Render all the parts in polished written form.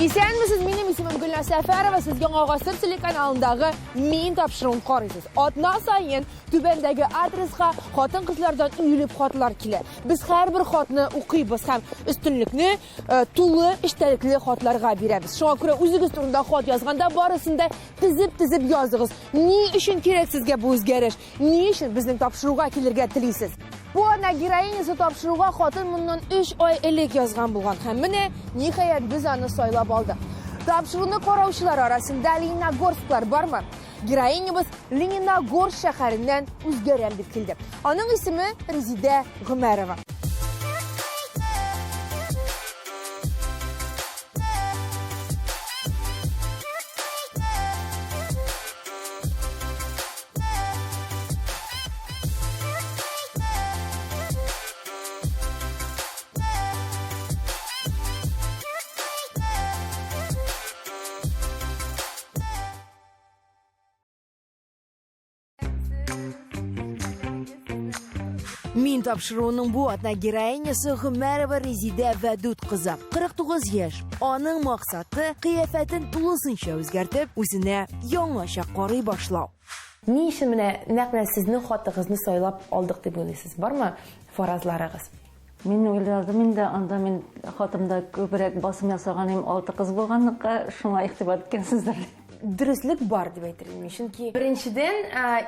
İsənmisiz, benim ismim Gülnaz Səfərova, siz Ağasır telekanalındağı men tapşırığını qaraysiz. Adına sayın tübendəgi adresga xotin qızlardan üyülüb xotlar kelir. Biz hər bir xotni o'qiymiz ham üstünlükni tulu iştəlikli xotlarga beramiz. Şuna görə o'zingiz turunda xot yozganda barısında tizib yozdingiz. Ne üçün kerak sizga bu o'zgarish? Ne üçün bizning tapşırığa kelirga tilaysiz? Bu ana giroyinyasi topshiruvga xotin bundan 3 oy ilk yozgan bo'lgan. Hammani nihoyat biz uni soylab oldik. Topshiruvni qarovchilar orasida Leninogorsklar bormi? Giroyinyamiz Leninogorsk shaharidan o'zgaram deb keldi. Uning ismi Rezida G'umarova. Men tapşırığının bu adına giroyinyasi G'umarova Rezida Vadud qizi. 49 yosh. Onun maqsadi qiyofatini to'lisincha o'zgartib, o'zini yangicha qaray boshlaw. Ne için naqla sizni xotingizni soylab oldik deb o'ylaysiz? Bormi farazlaringiz? Men o'yladim, men xotimda ko'proq bosim yasaganim 6 qiz bo'lganlikqa shunga e'tibor etgansizlar. Dürüstlük var deb aytırım. Çünkü birinciden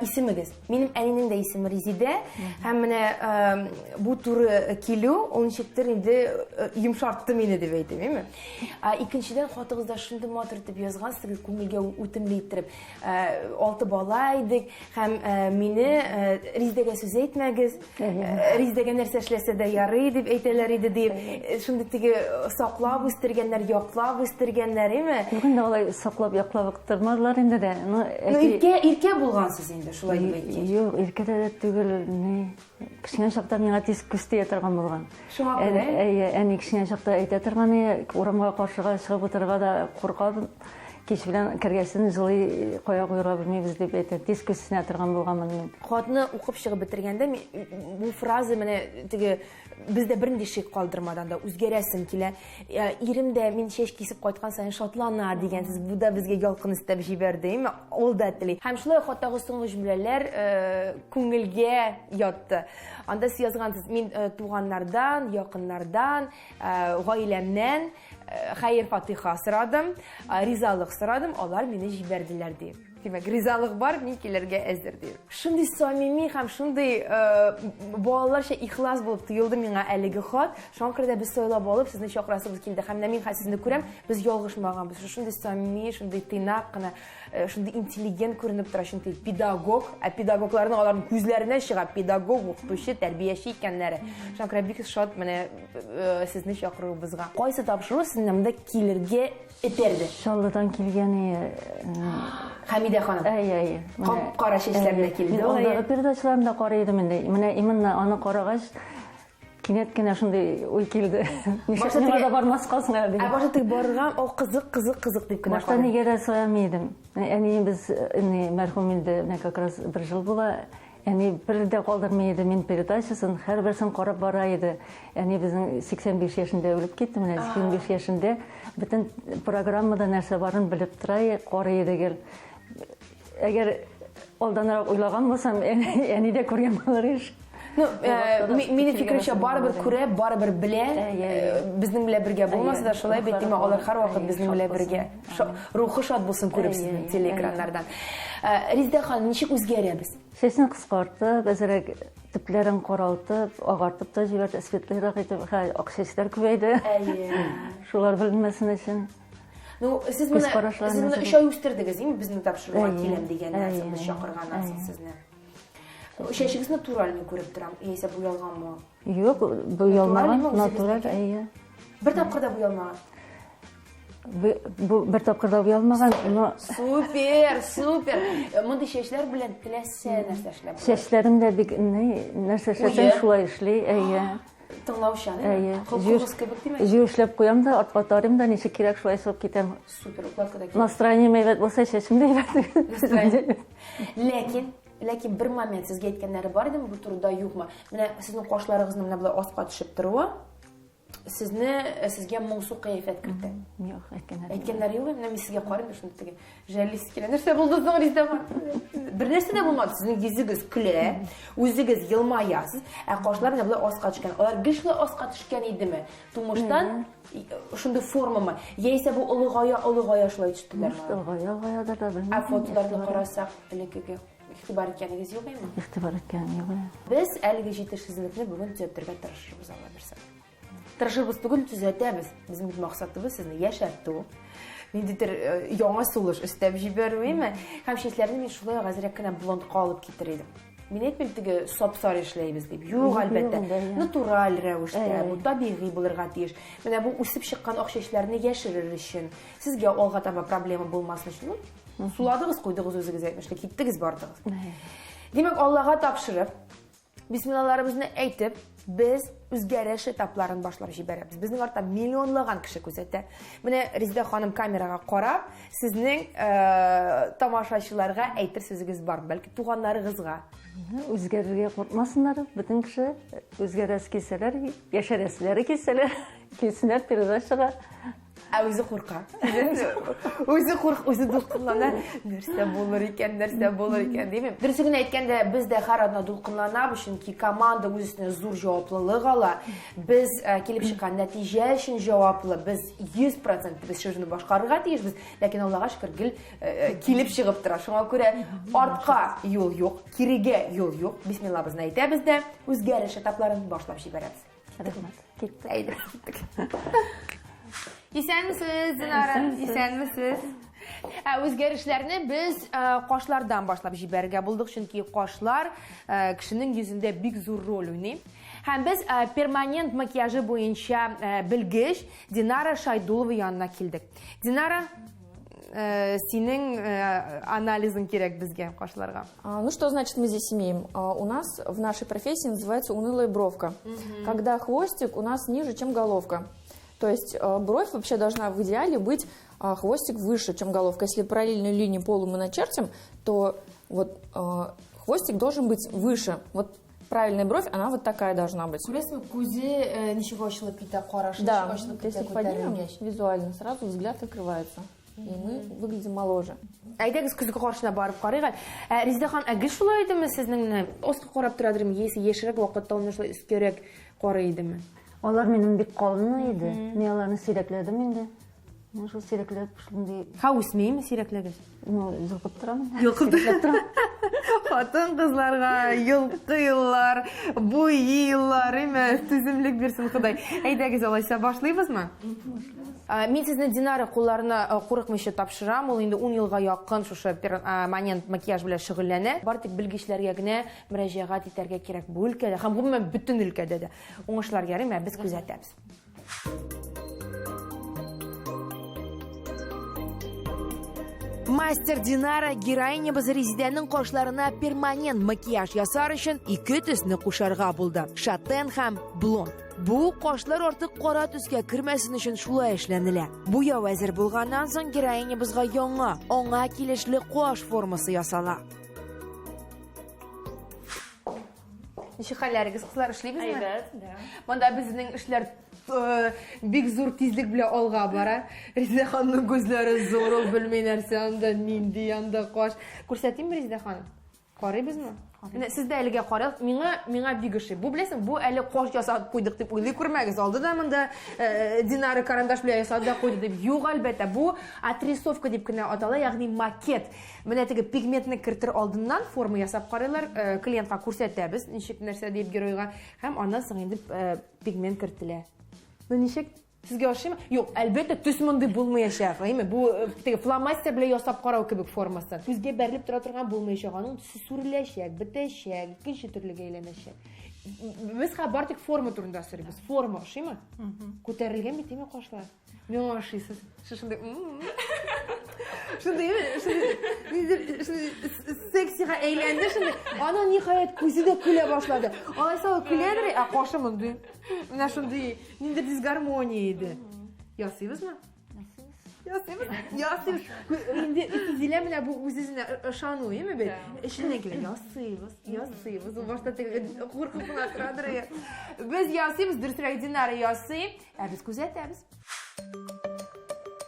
isimiz. Benim annemin de ismi Rezida. Hem bu turu kilo, onun şekilde indi yumşarttı beni deb aytım, değil mi? İkinciden xotinizda shunday motor deb yozgan, sizga ko'ngilga o'timli ettirib, 6 bolaydik. Hem meni Rezidaga so'z aytmagiz. Rezidaga narsa ishlasa da yaray deb aytalar edi deb. Shunday tigi saqlab o'stirganlar, yoqlab o'stirganlar, değil mi? Bugün olay saqlab yoqlab tırmarlar indi de. İrke bulgansız indi, şulay deyip. Yok, irke de tügül ne? Kişine şakta mena tis küstü yatırgan bulgan. Şuna göre? Yani kişine şakta aytırgan, oramga qarşıga çıkıp oturga da qorqadım. Keç bilen kirgesini жылы qoya qoyra bilmeybiz deb aytdi. Tis küstüne yatırgan bulganman men. Xotni o'qib chiqib bitirganda bu fraza meni tigi bizde birinchi shek qoldirmadan da o'zgarasin kela. Erimda men shesh kesib qaytgan sayin shotlana degansiz. Bu da bizga yolqin istab jiberdimi? Oldatli. Ham shulay xotdagi so'nggi jumlalar ko'ngilga yotdi. Anda siz yozgansiz, men tug'anlardan, yaqinlardan, oilamdan xayr fatiha so'radim, rizalik so'radim, ular meni jiberdilar deb. Demek rizalik var, minkilerge ezdir diyor. Şimdi samimi hem şimdi bağlar şey ihlas bulup tuyuldu mena eligi xot. Şu an kadar biz soylab olup sizni şakrasınız kildi. Hem de men sizni görem biz yolg'ishmagan biz. Şimdi samimi, şimdi tinaqna, şimdi intelligent ko'rinib tura, şimdi pedagog, pedagoglarning ularning ko'zlaridan chiqib pedagog, o'qituvchi, tarbiyachi ekanlari. Şu an kadar bir shot mana sizni chaqiruv bizga. Qaysi topshiruv siznamda kelerga eterdi? Shallodan kelgani Hamida xonim. Ay. Qora sheshlarga keldi. Onda perdachilarni qaraydim endi. Mana iminni ona qarag'ash kinetgina shunday o'y keldi. Nima bormas qolsin dedi. Boshda borgan o qiziq deb kina. Boshda nega so'ramaydim. Ya'ni biz marhum endi как раз 1 yil bo'la. Yani bir de qoldirmaydi men perdachisin, har birsin qarab boraydi. Yani bizning 85 yaşında o'lib ketdi, mana 85 yaşında butun programmada narsa borini bilib turay, qaraydi gel. Agar oldinroq o'ylagan bo'lsam, yani de ko'rgan bo'lar ish. No, meni fikrimcha baribir ko'rib, baribir bile, bizning bilan birga bo'lmasa da shulay aytdimi, ular har vaqt bizning bilan birga. Ruhi shod bo'lsin ko'rib sizni teleekranlardan. Rezida xonim, nechuk o'zgaryapsiz? Sesini qisqartib, bazarak tiplarini qoraltib, og'artib tajribat asbetlarga qaytib, oq sheshlar ko'paydi. Shular bilinmasin uchun. No, siz buni ish o'stirdingizmi? Bizni topshiruvga kelam degan narsani chaqirgan narsa sizni. Sheshingiz naturalni ko'rib turam. Esa bu yolg'onmi? Yo'q, bu yolg'on natural, ayya. Bir topqirda bu yolg'on. Bu bir topqirda bu yolg'on. Super. Bunday sheshlar bilan tilasa narsa ishlab. Sheshlarimda narsa ishlasam shulay ishlay, ayya. Tinglovshan. Juyishlab qo'yamda, ortqotarimda necha kerak shulay solib ketaman. Super, ukladkada. Nastroyeniya ayvat bo'lsa, sheshimda ayvat. Lekin bir moment sizga aytganlari bor edimi bu turda yo'qmi? Mana sizning qoshlaringizni mana bular ostga tushib turib, sizga mo'ngsu qiyofat kirdi. Yo'q, aytganlar. Aytganlar yo'q, men sizga qarayman shunda degan. Jallis kelar. Narsa bo'ldi so'ngizda bor. Bir narsa da bo'lmadi. Sizning yuzingiz kula, o'zingiz yilmayasiz. Qoshlar nima bilan osqa tushgan? Ular gishli osqa tushgan edimi? Tumushdan shunda formami. Yeysa bu ulug'oya shulay tushdilar. Ulug'oyadir da bilmayman. Fotolarni qarasak, lekiga ixtibor etganingiz yo'qmi? Ixtibor etganim yo'q. Biz haligi yetishsizlikni bugun tuzattirga tirishamiz, Alloh bersa. Tirishimiz bugun tuzatamiz. Bizning maqsadimiz sizni yashattu. Mendir yangi sulush istab jibermaymi? Hamshirlarni men shulay g'azirakkina blond qolib ketirdim. Men aytmaydiga sop-sor ishlaymiz deb. Yo'q, albatta. Natural ravishda, bu tabiiy bo'lirga tegish. Mana bu o'sib chiqqan oqshashlarni yashirish uchun, sizga olg'a taba problema bo'lmasligi uchun suladingiz, qo'ydingiz o'zingiz aytmishlar, ketdingiz, bordingiz. Demak, Allohga topshirib, bismillahlarimizni aytib, biz o'zgarish etaplarini boshlab yuboramiz. Bizning ortda millionlagan kishi kuzatdi. Mana Rizda xonim kameraga qarab, sizning tomoshachilarga aytir so'zingiz bor, balki tug'anlaringizga. O'zgarishga qo'rqmasinlar, butun kishi o'zgarasi kelsalar, yasharasilar kelsalar, kelsinlar передачаga. O'zi qo'rqadi. O'zi dulqinlanar. Narsa bo'lar ekan deymi? Durustini aytganda, bizda har odam dulqinlanadi, chunki komanda o'zining zo'r javobliligi ola. Biz kelib chiqqan natija uchun javobli. Biz 100% biz shuni boshqarishga tegishmiz, lekin Allohga shukr, kelib chiqib turadi. Shunga ko'ra ortqa yo'l yo'q, kiriga yo'l yo'q. Bismillah bizni aytamiz-da, o'zgarish etaplarini boshlab yuboramiz. Rahmat. Ketdi. Ayda. Esenmisiz, Dinara? Esenmisiz? O'zgarishlarni biz qoshlardan boshlab yuborga bo'ldik, chunki qoshlar kishining yuzida big zo'r rol o'ynaydi. Ham biz permanent makiyaji bo'yicha bilgish Dinara Shaydulova yoniga keldik. Dinara, sening анализing kerak bizga qoshlarga. Ну что значит мы здесь имеем? У нас в нашей профессии называется унылая бровка, когда хвостик у нас ниже, чем головка. То есть бровь вообще должна в идеале быть хвостик выше, чем головка. Если параллельную линию полу мы начертим, то вот хвостик должен быть выше. Вот правильная бровь, она вот такая должна быть. Да, если поднимем визуально, сразу взгляд открывается. И мы выглядим моложе. Aytag'iz, kuzga qarshina borib qaraylik. Rizdaxon, agar shulay edimi sizning o'sqa qarab turadimi, yesi yeshirak vaqtda uni shulay iskarak qaraydimi? Onlar mening bek qolin edi. Men ularni siyrakladim endi. Men shu siyraklab shunday. Ha, o'smaymi siyraklagiz? Yulqib turaman. Yulqib turaman. Xotin qizlarga yulqiylar, bo'yiylar, tuzimlik bersin Xudoy. Aytag'iz, olaysa boshlaymizmi? Men sizni Dinara qo'llarini qo'riqmishga topshiraman. U endi 10 yilga yaqin shu permanent makiyaj bilan shug'ullanadi. Barcha bilgichlarga murojaat etarga kerak bu o'lkada, ham umuman butun o'lkada o'ngishlarga biz kuzatamiz. Master Dinara героинябыз Rizidaning qoshlarini permanent makiyaj yasar uchun 2 tusni qo'sharga bo'ldi. Shaten ham blond. Bu qoshlar ortiq qora tusga kirmasin uchun shulay ishlaniladi. Bu yo'l vazir bo'lgandan so'ng героинябызga yangi, o'nga kelishli qosh formasi yasaladi. Nishxalaringiz qizlar ishlaymizmi? Да. Bunda bizning ishlar big zo'r tezlik bilan olg'a boradi. Rizaxonning ko'zlari zo'r bilmay narsa, unda nindi, unda qosh. Ko'rsataymi Rizaxon? Qaraysizmi? Sizda eliga qarab, menga big ish. Bu bilasizmi, bu ali qosh yasab qo'ydik deb o'ylay ko'rmagingiz. Oldida menda Dinara karandash bilan yasab qo'ydik deb. Yo'q, albatta, bu atrissovka deb ataladi, ya'ni maket. Mana tega pigmentni kiritir oldindan forma yasab qaranglar, klientga ko'rsatamiz. Nechik narsa deb geroyga ham ondan so'ng endi pigment kiritiladi. Bu nechik sizga yoshimi? Yo'q, albatta tusmonda bo'lmayashaqmi? Bu flomaster bilan yasab qarov kabi formasi. Ko'zga berilib turadigan bo'lmayashaqning tusi surilashak, bitashak, ikkinchi turliga aylanashak. Biz xabardik forma turida suribmiz. Forma, shimi? Ko'tarilgan bitimi qoshlar. Men oshisiz. Shunday. Shunday seksiga aylandi, shunday. Ana nihoyat ko'zida kula boshladi. Olaysa kulaydir, qoshim bunday. Mana shunday, ninder disgarmoniya edi. Yosaysizmi? Ясыйбыз. Инде Зилә менә бу үзенә ышану, яме бит? Эшеннән килә ясыйбыз. Ул башта куркып кына торадыр. Без ясыйбыз, дөресрәк Динара ясый, ә без күзәтәбез.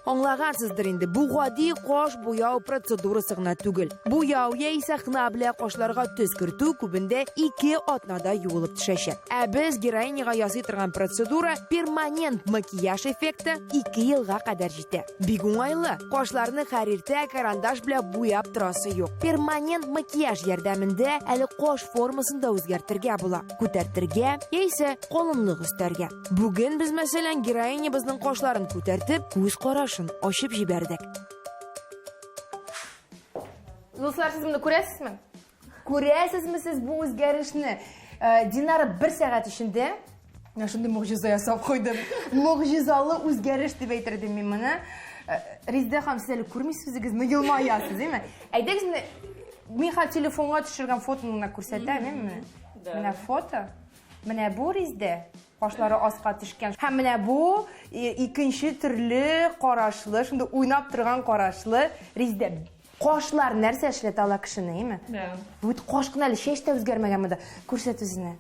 Аңлагансыздыр инде, бу гади каш буяу процедурасы гына түгел. Буяу яисә хна белән кашларга төс кертү күбендә 2 атнада юылып төшәчәк. Ә без героиняга ясый торган процедура перманент макияж эффекты 2 елга кадәр җитә. Бик уңайлы. Кашларны хәриртә карандаш белән буяп торасы юк. Перманент макияж ярдәмендә әле каш формасын да үзгәртергә була. Күтәртергә яисә калынлык өстәргә. Бүген без мәсәлән героинябызның кашларын күтәртеп, күз карашын ачып җибәрдек. Дуслар, siz bunu күрәсезме? Күрәсезме siz bu үзгәрешне? Динара 1 сәгать эчендә шундый могҗиза ясап куйды. Могҗизалы үзгәреш дип әйтердем мин моны. Резидә ханым, сез әле күрмисез, елмаясыз, әйме? Әйдәгез, мин телефонга төшергән фотоны күрсәтәм, әйме? Менә фото. Менә бу Резидә. Кашлары аска төшкән. Һәм менә бу икенче төрле карашлы, шундый уйнап торган карашлы Резидә. Кашлар нәрсә эшләтә ала кешене, әйме? Бу каш кына әле чәч тә үзгәрмәгән монда. Күрсәт үзенә.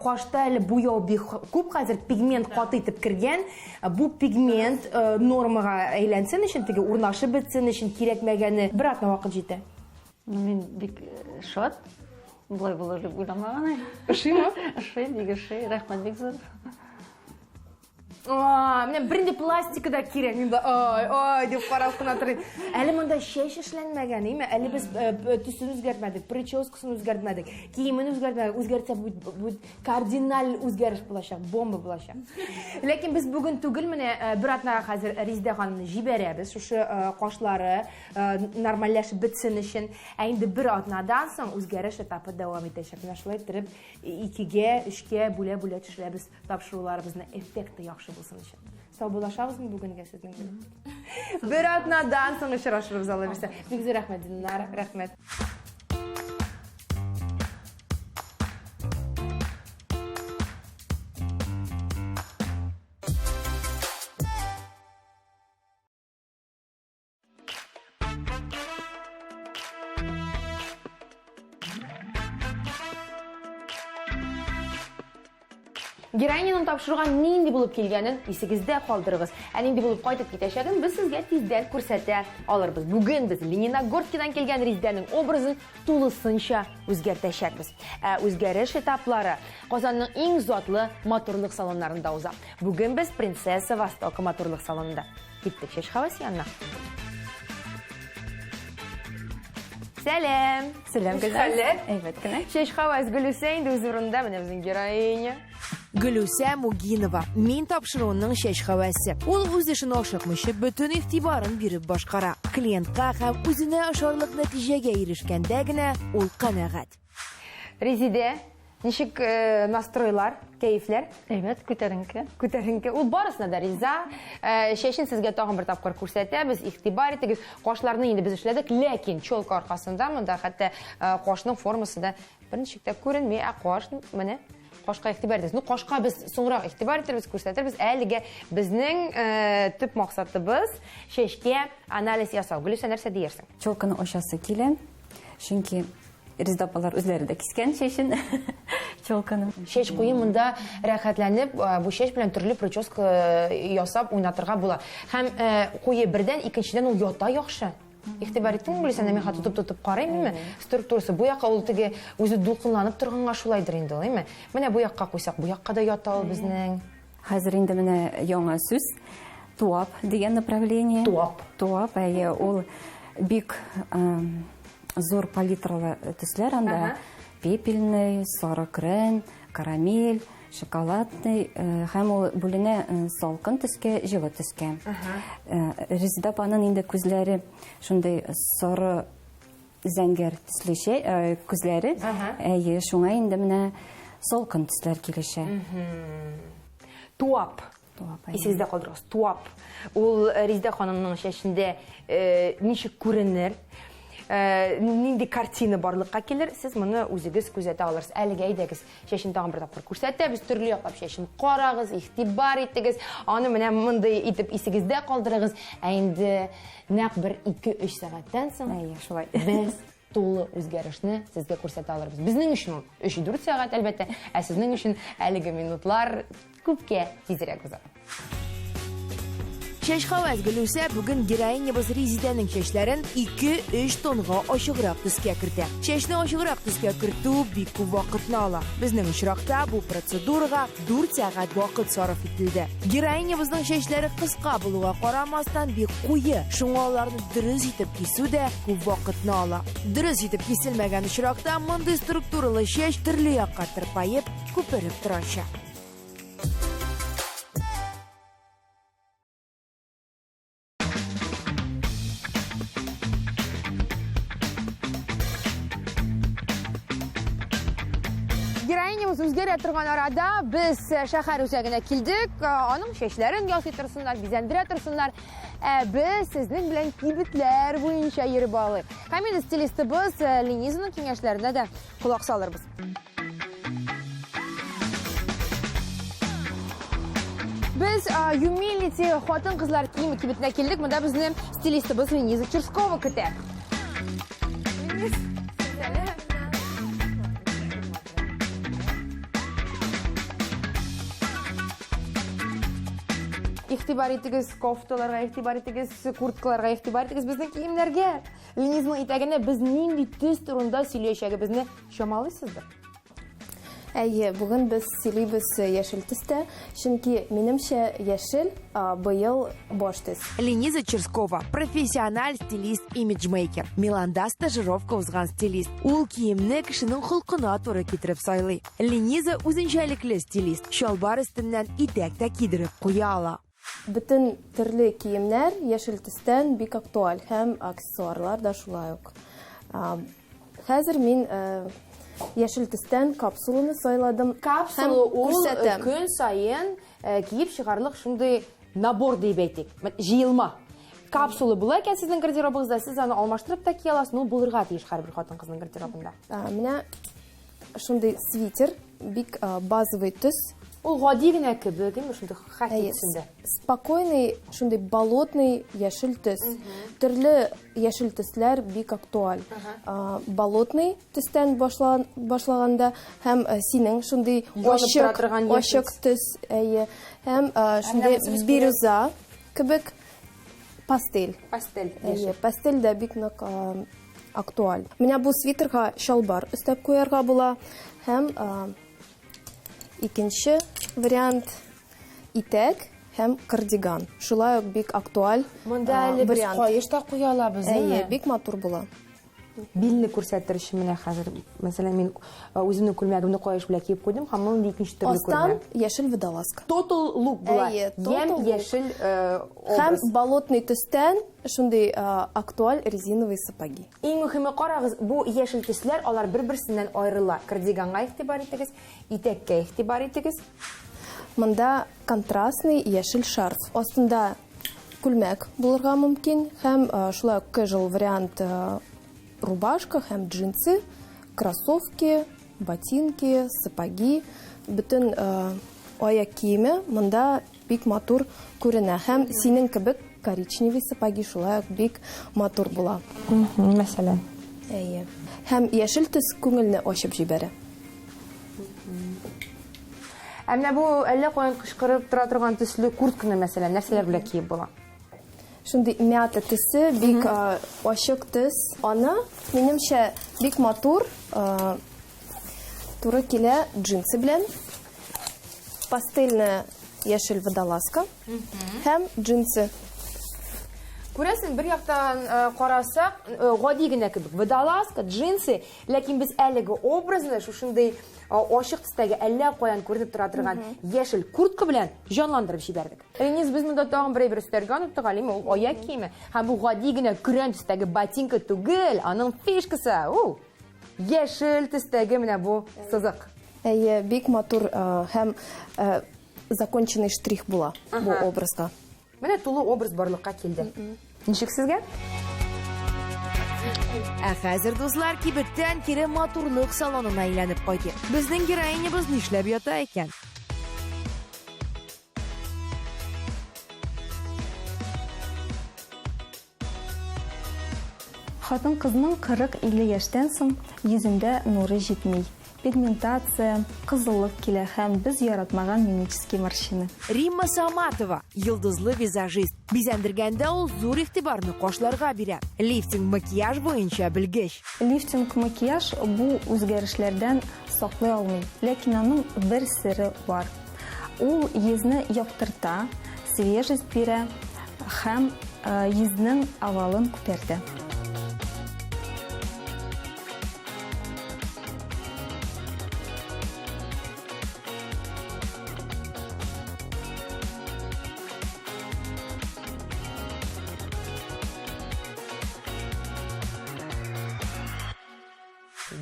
Кашта әле буяу бик күп, хәзер пигмент каты итеп кергән. Бу пигмент нормага әйләнсен өчен, теге урнашып бетсен өчен кирәкмәгәне 1 атна вакыт җитә. Мин бик шат. Булай булыр дип уйламаган. Ышыймы? Ышый, бик ышый. Рәхмәт бик зур. Менә беренде пластика да кирәк. Мин дә ай дип карап кына торыйм. Әле монда чәч эшләнмәгән, әйме? Әле без төсен үзгәртмәдек, прическасын үзгәртмәдек, киемен үзгәртмәдек. Үзгәртсә бу кардинал үзгәреш булачак, бомба булачак. Ләкин без бүген түгел, менә 1 атнага хәзер Резидә ханымны җибәрәбез. Шушы кашлары нормальләшеп бетсен өчен. Ә инде 1 атнадан соң үзгәреш этапы дәвам итәчәк. Менә шулай итеп 2-гә, 3-гә бүлә төшерәбез тапшыруларыбызны эффекты яхшы булсын өчен. Сау булашабызмы бүгенгә сезнең белән? 1 атнадан соң очрашырбыз, Алла бирсә. Бик зур рәхмәт, Динара, рәхмәт. Героиняның тапшырган нинди булып килгәнен исегездә калдырыгыз. Ә нинди булып кайтып китәчәген без сезгә тиздән күрсәтә алырбыз. Бүген без Лениногорскидан килгән Резидәнең образын тулысынча үзгәртәчәкбез. Үзгәреш этаплары Казанның иң затлы матурлык салоннарында уза. Бүген без Принцесса Востока матурлык салонында. Киттек Чәч хавасы янына. Сәлам. Сәлам гүзәл. Әйбәт кенә. Чәч хавасы Гөлүсә инде үз урынында, менә безнең героиня. Гөлүсә Мугинова, мин тапшыруының чәч хавасы. Ул үз эшен ашыкмыйча бөтен игътибарын биреп башкара. Клиентка һәм үзенә ошарлык нәтиҗәгә ирешкәндә генә ул канәгать. Резидә, ничек настройлар, кәефләр? Әйбәт, күтәренке. Күтәренке. Ул барысына да риза. Чәчен сезгә тагын бер тапкыр күрсәтәбез, игътибар итегез. Кашларны инде без эшләдек, ләкин чолка аркасында монда хәтта кашның формасы да берничек тә күренми, каш менә кашка игътибар итегез. Кашка без соңрак игътибар итәрбез, күрсәтәрбез. Әлегә безнең төп максатыбыз чәчкә анализ ясау. Гөлүсә, нәрсә диярсең? Чолканы ашасы килә. Чөнки Резидә апалар үзләре дә кискән чәчен. Чолканы. Чәч куе монда рәхәтләнеп, бу чәч белән төрле прическа ясап уйнатырга була. Һәм куе бердән, икенчедән ул ята яхшы. Игътибар иттеңме, Гөлүсә, мен хәтта тотып карыйммы? Структурасы бу якка ул теге үзе дулкынланып торганга шулайдыр инде, әйме? Менә бу якка куйсак, бу якка да ята ул безнең. Хәзер инде менә яңа сүз туап дигән направление. Туап, әйе, ул бик зур палитралы төсләр анда. Пепельный, сары крем, карамель, шоколадный, һәм ул бүленә салкын төскә, җылы төскә. Резидә апаның инде күзләре шундый сары зәңгәр төсле күзләре. Әйе, шуңа инде менә салкын төсләр килешә. Туап. Исегездә калдырыгыз. Туап. Ул Резидә ханымның чәчендә ничек күренер? нинди картина барлыкка килер, сез моны үзегез күзәтә алырсыз. Әлегә әйдәгез, чәчен тагын бер тапкыр күрсәтәбез, төрле яклап чәчен карагыз, игътибар итегез, аны менә мондый итеп исегездә калдырыгыз. Ә инде нәкъ бер 2-3 сәгатьтән соң шулай. без тулы үзгәрешне сезгә күрсәтә алырбыз. Безнең өчен 3-4 сәгать әлбәттә, ә сезнең өчен әлеге минутлар күпкә тизрәк уза. Чәч хаваз гөлүсә бүген героинябыз Резиданың чәчләрен 2-3 тонга ачыграк төскә кертә. Чәчне ачыграк төскә кертү бик күп вакытны ала. Безнең очракта бу процедурага 4 сәгать вакыт сарыф ителде. Героинябызның чәчләре кыска булуга карамастан бик куе. Шуңа аларны дөрес итеп кисү дә күп вакытны ала. Дөрес итеп киселмәгән очракта мондый структуралы чәч төрле якка тырпаеп, күпереп торачак. Героинябыз үзгәрә торган арада без шәһәр үзәгенә килдек. Аның чәчләрен ясый торсыннар, бизәндерә торсыннар. Без сезнең белән кибетләр буенча йөреп алыйк. Һәм инде стилистыбыз Ленизаның киңәшләренә дә колак салырбыз. Biz Humility хатын-кызлар киеме кибетенә килдек. Монда безне стилистыбыз Лениза Черскова көтә. Игътибар итегез, кофталарга игътибар итегез, курткаларга игътибар итегез, безнең киемнәргә. Ленизаның итәгенә без нинди төс турында сөйләшәгебезне чамалыйсыздыр? Әйе, бүген без сөйлибез яшел төстә, чөнки минемчә яшел быел баш төс. Лениза Черскова – профессиональ стилист, имиджмейкер. Миланда стажировка узган стилист. Ул киемне кешенең холкына туры китереп сайлый. Лениза үзенчәлекле стилист. Шалбар өстеннән итәк тә кидереп куя ала. Bütün төрле киемнәр яшел төстән бик актуаль һәм аксессуарлар да шулай ук. Хәзер мин яшел төстән капсуланы сайладым. Капсула ул көн сайын киеп чыгарлык шундый набор дип әйтик. Җыелма. Капсула була икән сезнең гардеробыгызда, сез аны алмаштырып та кия аласыз. Ну булырга тиеш һәрбер хатын-кызның гардеробында. Менә шундый свитер, бик базовый төс. Ул гади генә кебек, шундый хәтисендә. Спокойный, шундый болотный яшел төс. Төрле яшел төсләр бик актуаль. Болотный төстән башлаганда һәм синең шундый ачык төс, һәм шундый бирюза кебек пастель. Пастель дә бик нык актуаль. Менә бу свитерга шалбар өстәп куярга була һәм икенче вариант итәк һәм кардиган. Шулай ук бик актуаль. Монда әле без каеш та куя алабыз, бик матур була. Билне күрсәтер өчен менә хәзер, мәсәлән, мин үземнең күлмәгемне каеш белән киеп куйдым, һәм моны икенче төрле күренә. Астан яшел водолазка. Total look була. Ям яшел һәм болотный төстән шундый актуаль резиновые сапоги. Иң мөһиме, карагыз, бу яшел төсләр алар бер-берсеннән аерыла. Кардиганга игътибар итегез, итәккә игътибар итегез. Монда контрастный яшел шарф. Астында күлмәк булырга мөмкин һәм шулай ук casual вариант рубашка һәм джинсы, кроссовки, ботинки, сапоги, bütün аяк киеме монда бик матур күренә һәм синең кебек коричневый сапоги шулай ук бик матур була. Мәсәлән. Һәм яшел төс күңелне ачып җибәрә. Менә бу әллә каян кычкырып тора торган төсле куртканы, мәсәлән, нәрсәләр белән киеп була? Шундый мята төсе, бик ачык төс. Аны минемчә бик матур туры килә джинсы белән. Пастельная яшел водолазка һәм джинсы. Күрәсең, бер яктан карасак, гади генә кебек водолазка, джинсы, ләкин без әлеге образны шушындый ачык төстәге әллә каян күренеп тора торган яшел куртка белән җанландырып җибәрдек. Лениз, без монда тагын бер өстәргә оныттык, ул аяк киеме. Һәм бу гади генә көрән төстәге ботинка түгел, аның фишкасы. Яшел төстәге менә бу сызык. Бик матур һәм законченный штрих була бу образга. Менә тулы образ барлыкка килде. Ничек сезгә? Хәзер дуслар кибеттән кире матурлык салонына әйләнеп кайтыйк. Безнең героинябыз нишләп ята икән? Хатын-кызның 40-50 яшьтән соң йөзендә нуры җитми. Пигментация, кызыллык килә һәм без яратмаган мимический морщины. Римма Саматова, йолдызлы визажист. Бизәндергәндә ул зур игътибарны кашларга бирә. Лифтинг макияж буенча белгеч. Лифтинг макияж бу үзгәрешләрдән саклый алмый, ләкин аның бер сире бар. Ул йөзне яктырта, свежесть бирә һәм йөзнең овалын күтәртә.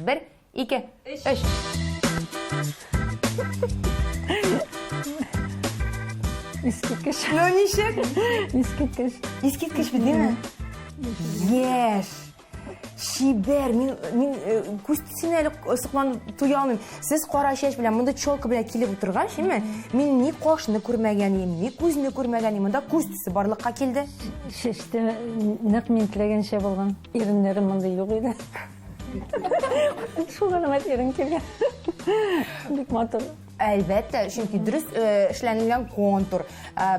Бер, ике, өч. Искиткеч. Ну ничек? Искиткеч. Искиткеч бит, деме? Еш. Шибер, мин күз сине әле сыкланып туя алмыйм. Сез кара чәч белән, монда челка белән килеп утырган, шиме? Мин ни кашны күрмәгән идем, ни күзне күрмәгән идем. Монда күз төсе барлыкка килде. Шеште нәкъ мин теләгәнчә булган. Иреннәрем монда юк иде. Шуңа мәтәрен килгән. Бик матур. Әлбәттә, чөнки дөрес эшләнелгән контур,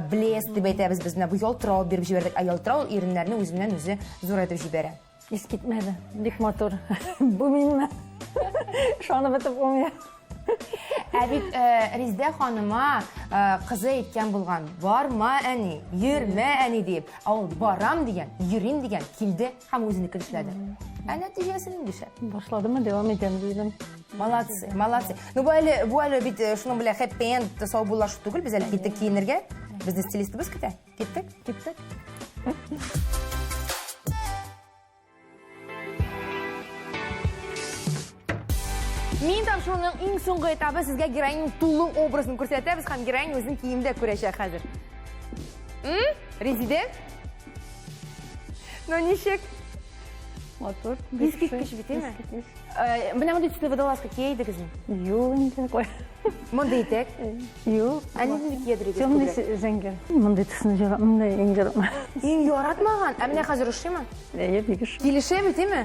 блеск дип әйтәбез без менә бу ялтырау биреп җибәрдек. Ялтырау иреннәрне үзеннән үзе зурайтып җибәрә. Искитмәде. Бик матур. Бу минме? Шуны бетеп булмый. Бит Резидә ханыма кызы әйткән булган, барма әни, йөрмә әни дип. Ул барам дигән, йөрим дигән килде һәм үзенекен эшләде. Нәтиҗәсен нишлә? Башладымы, дәвам итәм дидем. Молодцы, молодцы. Ну бу әле бит шуның белән happy end саубуллашу түгел, без әле киттек киенергә. Безне стилистыбыз көтә. Киттек. Мин там шуның иң соңгы этабы сезгә героинның тулы образын күрсәтәбез һәм героин үзен киемдә күрәчәк хәзер. Резидә? Ну ничек? Матур. Искиткеч бит, әйме? Менә монда төсле водолазка киедегезме? Юк инде, кой. Монда итек? Юк. Әнинне киедерегез? Темный зәңгәр. Монда төсне җыра, монда яратма. Иң яратмаган. Менә хәзер ошыймы? Бигеш. Килешәме, әйме?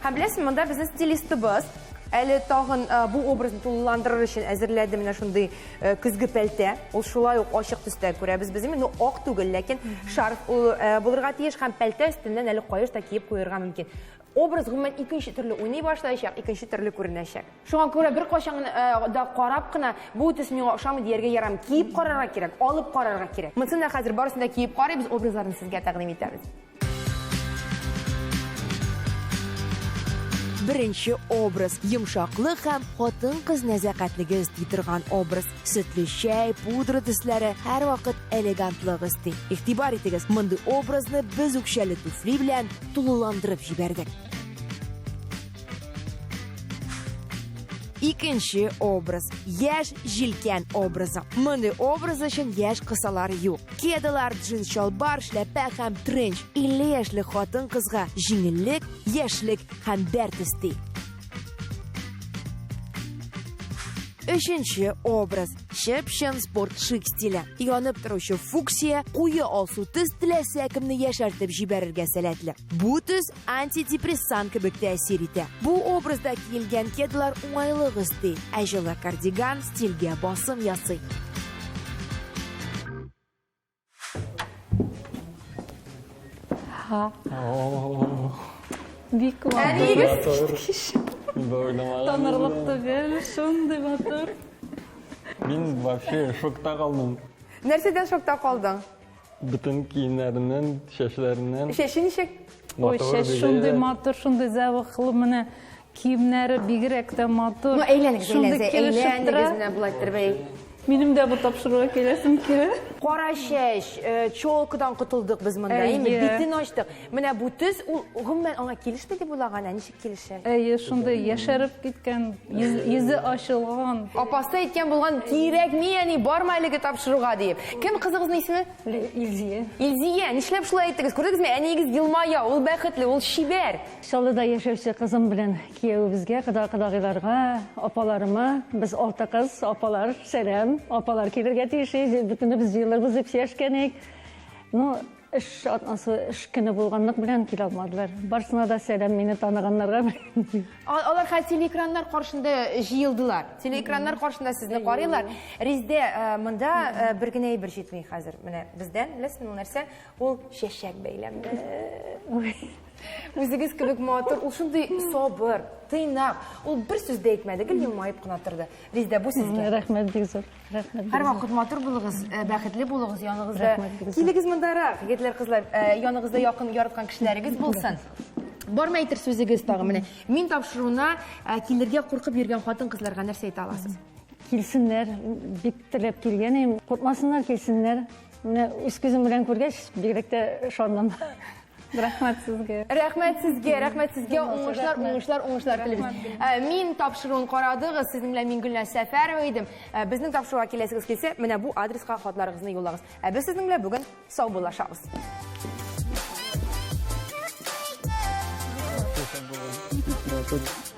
Һәм беләсезме, монда безнең стилистыбыз әле тагын бу образны тулыландырыр өчен әзерләде менә шундый көзге пәлтә. Ул шулай ук ачык төстә күрәбез без. Ну ак түгел, ләкин шарф булырга тиеш һәм пәлтә өстеннән әле каеш та киеп куярга мөмкин. Образ гомумән икенче төрле уйный башлаячак, икенче төрле күренәчәк. Шуңа күрә бер качан да карап кына бу төс миңа охшамы дияргә ярам. Киеп карарга кирәк, алып карарга кирәк. Монысын да хәзер барысын да киеп карыйбыз, образларын сезгә тәкъдим итәбез. Birinchi obraz yumshoqlik ham xotin-qiz nazokatliga isti turgan obraz. Sutli shay, pudra tislari har vaqt elegantlik isti. E'tibor etingiz, bunday obrazni biz o'kshali tufli bilan to'liqlantirib jiberdik. Ikkinchi obraz yash jilkan obrazi. Bunday obraz uchun yash qisalar yo'q. Kedilar, jins shalbar, shlapa ham trench. 50 yoshli xotin qizga yengillik, yoshlik ham dard isti. Uchinchi obraz shipshin sport shik stili. Yonib turuvchi fuksiya, quyi olsu tus tilasa kimni yashartib jibarirga salatli. Bu tus antidepressant kabi ta'sir etadi. Bu obrazda kiyilgan kedilar o'ng'aylik isti. Ajala kardigan stilga bosim yasay. Бик Танырлык түгел, шундый матур. Мин вообще шокта калдым. Нәрсәдән шокта калдың? Бүтән киемнәреннән, шәшләреннән. Шәше ничек? Ой, шәш шундый матур, шундый зәвыклы, менә киемнәре бигрәк тә матур. Ну, әйләнегез менә булай торбай. Benim de bu tapşırığa gelesim ki. Qora şeş, çolkadan qutuldık biz mında, değil mi? Bitin açtık. Mene bu tüz, gümmen ana kelişmedi bulağana, nişik kelişen? Şunda yaşarıp gitken, yüzü aşılgan. Apasta etken bulgan kirek mi yani barmaylığı tapşırığa deyip. Kim kızınızın ismi? İlziye. İlziye, nişlep şulay ettiniz. Gördünüz mü? Enigiz Yılmaya, ol bәхетле, ol şiber. Şalada yaşayışı kızım bilen kiyevi bizge, qadağılarga, apalarıma, biz orta kız, apalar, selam, apalar kelirge teyişi, bütünü biz yıllarımız hep yaşkenek. No, iş atması, iş günü bulganlık bilen kil almadılar. Barsına da selam, meni tanıganlarga. Алар хәл телеэкраннар каршында җыелдылар. Телеэкраннар каршында сезне карыйлар. Риздә монда бер генә әйбер җитми хәзер. Менә бездән беләсезме ул нәрсә? Ул чәчәк бәйләме. Үзегез кебек матур, ул шундый сабыр, тыйнак. Ул бер сүз дә әйтмәде, гел елмаеп кына торды. Риздә бу сезгә. Рәхмәт бик зур. Рәхмәт. Һәр вакыт матур булыгыз, бәхетле булыгыз, яныгызда. Килегез мондарак, егетләр, кызлар, яныгызда якын яраткан кешеләрегез булсын. Барма әйтер сүзегез тагы менә. Мин тапшыруына килергә куркып йөргән хатын-кызларга нәрсә әйтә аласыз? Килсеннәр, бик теләп килгән, куркмасыннар, килсеннәр. Менә үз күзем белән күргәч, бигрәк тә шатландым. Рәхмәт сезгә. Рәхмәт сезгә, уңышлар телибез. Мин тапшыруын карадыгыз, сезнең белән мин Гөлназ Сәфәрова идем. Безнең тапшыруга киләсегез килсә, менә бу адреска хатларыгызны юллагыз. Без сезнең белән бүген сау булашабыз. Good.